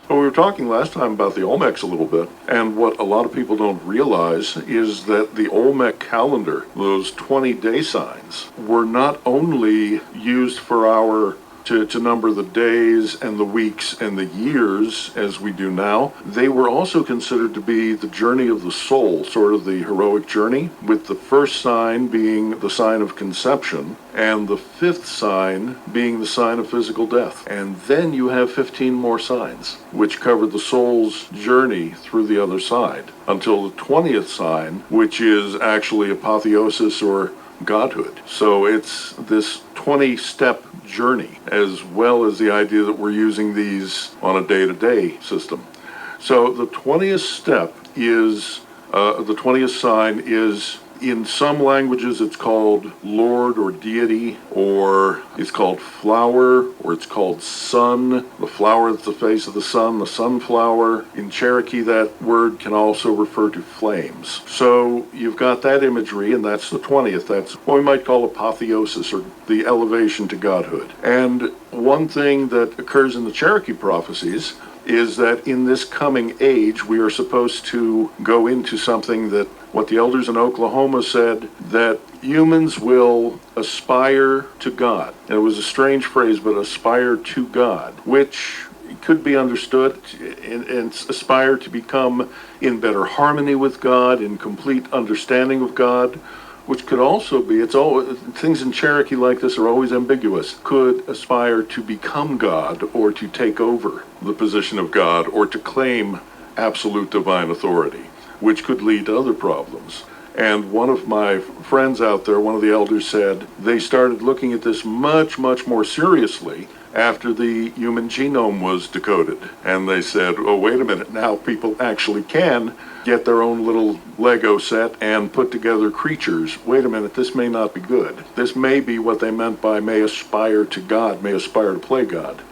Well, we were talking last time about the Olmecs a little bit, and what a lot of people don't realize is that the Olmec calendar, those 20-day signs, were not only used for to number the days and the weeks and the years as we do now. They were also considered to be the journey of the soul, sort of the heroic journey, with the first sign being the sign of conception and the fifth sign being the sign of physical death. And then you have 15 more signs, which cover the soul's journey through the other side, until the 20th sign, which is actually apotheosis or godhood. So it's this 20-step journey, as well as the idea that we're using these on a day-to-day system. So the 20th step is, the 20th sign is, in some languages it's called Lord or deity, or it's called flower, or it's called sun. The flower that's the face of the sunflower. In Cherokee, that word can also refer to flames. So you've got that imagery, and that's the 20th. That's what we might call apotheosis, or the elevation to godhood. And one thing that occurs in the Cherokee prophecies is that in this coming age, we are supposed to go into something that what the elders in Oklahoma said, that humans will aspire to God. And it was a strange phrase, but aspire to God, which could be understood and aspire to become in better harmony with God, in complete understanding of God, which could also be, things in Cherokee like this are always ambiguous, could aspire to become God or to take over the position of God or to claim absolute divine authority, which could lead to other problems. And one of my friends out there, one of the elders, said they started looking at this much, much more seriously after the human genome was decoded. And they said, oh, wait a minute, now people actually can get their own little Lego set and put together creatures. Wait a minute, this may not be good. This may be what they meant by may aspire to God, may aspire to play God.